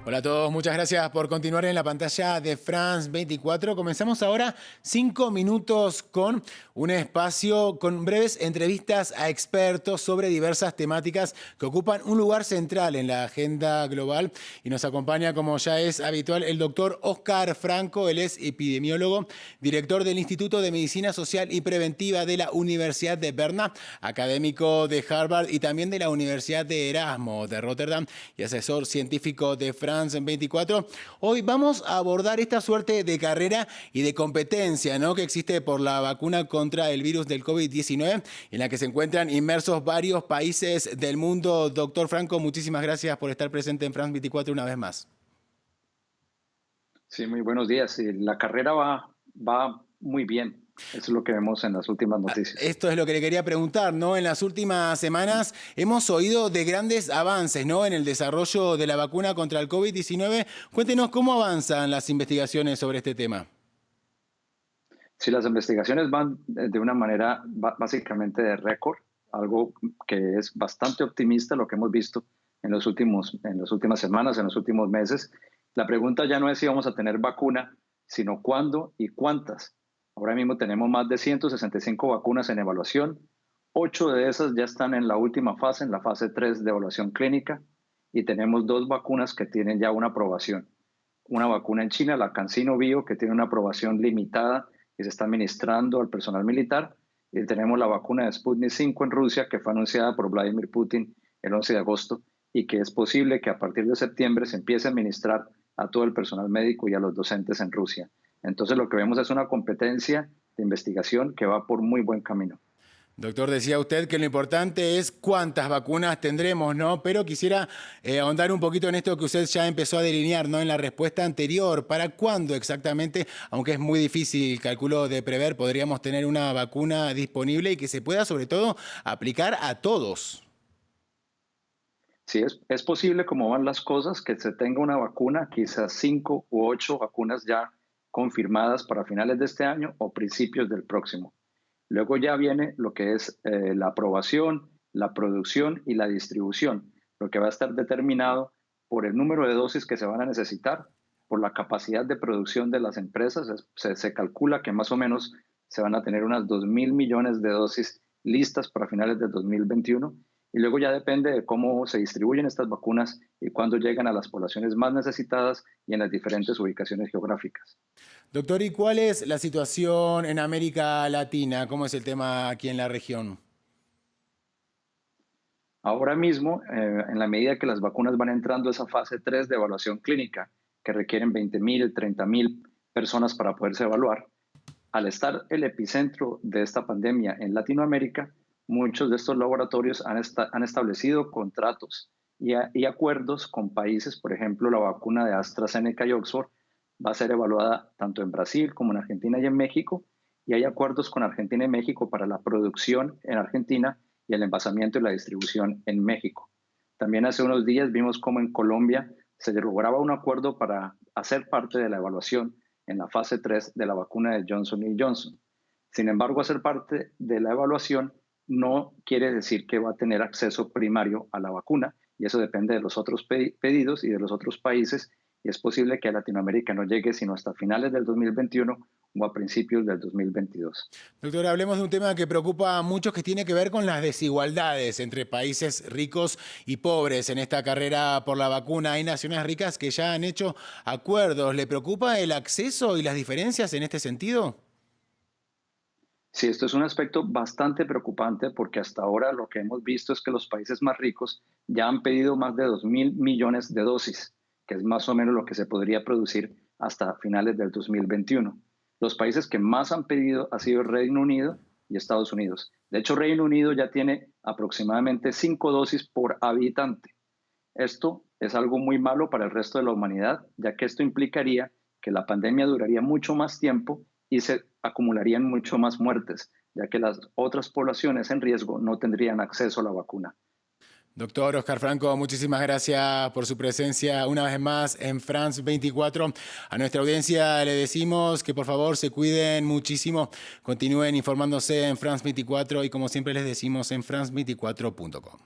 Hola a todos, muchas gracias por continuar en la pantalla de France 24. Comenzamos ahora 5 minutos con un espacio con breves entrevistas a expertos sobre diversas temáticas que ocupan un lugar central en la agenda global. Y nos acompaña, como ya es habitual, el doctor Óscar Franco. Él es epidemiólogo, director del Instituto de Medicina Social y Preventiva de la Universidad de Berna, académico de Harvard y también de la Universidad de Erasmo de Rotterdam y asesor científico de France 24. Hoy vamos a abordar esta suerte de carrera y de competencia, ¿no?, que existe por la vacuna contra el virus del COVID-19, en la que se encuentran inmersos varios países del mundo. Doctor Franco, muchísimas gracias por estar presente en France 24 una vez más. Sí, muy buenos días. Sí, la carrera va muy bien. Eso es lo que vemos en las últimas noticias. Esto es lo que le quería preguntar, ¿no? En las últimas semanas hemos oído de grandes avances, ¿no?, en el desarrollo de la vacuna contra el COVID-19. Cuéntenos cómo avanzan las investigaciones sobre este tema. Sí, las investigaciones van de una manera básicamente de récord, algo que es bastante optimista lo que hemos visto en las últimas semanas, en los últimos meses. La pregunta ya no es si vamos a tener vacuna, sino cuándo y cuántas. Ahora mismo tenemos más de 165 vacunas en evaluación. 8 de esas ya están en la última fase, en la fase 3 de evaluación clínica, y tenemos 2 vacunas que tienen ya una aprobación. Una vacuna en China, la CanSino Bio, que tiene una aprobación limitada que se está administrando al personal militar. Y tenemos la vacuna de Sputnik 5 en Rusia, que fue anunciada por Vladimir Putin el 11 de agosto y que es posible que a partir de septiembre se empiece a administrar a todo el personal médico y a los docentes en Rusia. Entonces lo que vemos es una competencia de investigación que va por muy buen camino. Doctor, decía usted que lo importante es cuántas vacunas tendremos, ¿no? Pero quisiera ahondar un poquito en esto que usted ya empezó a delinear, ¿no?, en la respuesta anterior. ¿Para cuándo exactamente, aunque es muy difícil, calculo, de prever, podríamos tener una vacuna disponible y que se pueda, sobre todo, aplicar a todos? Sí, es posible, como van las cosas, que se tenga una vacuna, quizás 5 u 8 vacunas ya confirmadas para finales de este año o principios del próximo. Luego ya viene lo que es la aprobación, la producción y la distribución, lo que va a estar determinado por el número de dosis que se van a necesitar, por la capacidad de producción de las empresas. Se calcula que más o menos se van a tener unas 2.000 millones de dosis listas para finales del 2021. Y luego ya depende de cómo se distribuyen estas vacunas y cuándo llegan a las poblaciones más necesitadas y en las diferentes ubicaciones geográficas. Doctor, ¿y cuál es la situación en América Latina? ¿Cómo es el tema aquí en la región? Ahora mismo, en la medida que las vacunas van entrando a esa fase 3 de evaluación clínica, que requieren 20.000, 30.000 personas para poderse evaluar, al estar el epicentro de esta pandemia en Latinoamérica, muchos de estos laboratorios han establecido contratos y acuerdos con países. Por ejemplo, la vacuna de AstraZeneca y Oxford va a ser evaluada tanto en Brasil como en Argentina y en México, y hay acuerdos con Argentina y México para la producción en Argentina y el envasamiento y la distribución en México. También hace unos días vimos cómo en Colombia se lograba un acuerdo para hacer parte de la evaluación en la fase 3 de la vacuna de Johnson y Johnson. Sin embargo, hacer parte de la evaluación no quiere decir que va a tener acceso primario a la vacuna, y eso depende de los otros pedidos y de los otros países, y es posible que a Latinoamérica no llegue sino hasta finales del 2021 o a principios del 2022. Doctor, hablemos de un tema que preocupa a muchos, que tiene que ver con las desigualdades entre países ricos y pobres en esta carrera por la vacuna. Hay naciones ricas que ya han hecho acuerdos. ¿Le preocupa el acceso y las diferencias en este sentido? Sí, esto es un aspecto bastante preocupante porque hasta ahora lo que hemos visto es que los países más ricos ya han pedido más de 2.000 millones de dosis, que es más o menos lo que se podría producir hasta finales del 2021. Los países que más han pedido ha sido Reino Unido y Estados Unidos. De hecho, Reino Unido ya tiene aproximadamente 5 dosis por habitante. Esto es algo muy malo para el resto de la humanidad, ya que esto implicaría que la pandemia duraría mucho más tiempo y se acumularían mucho más muertes, ya que las otras poblaciones en riesgo no tendrían acceso a la vacuna. Doctor Óscar Franco, muchísimas gracias por su presencia una vez más en France 24. A nuestra audiencia le decimos que por favor se cuiden muchísimo, continúen informándose en France 24 y como siempre les decimos en france24.com.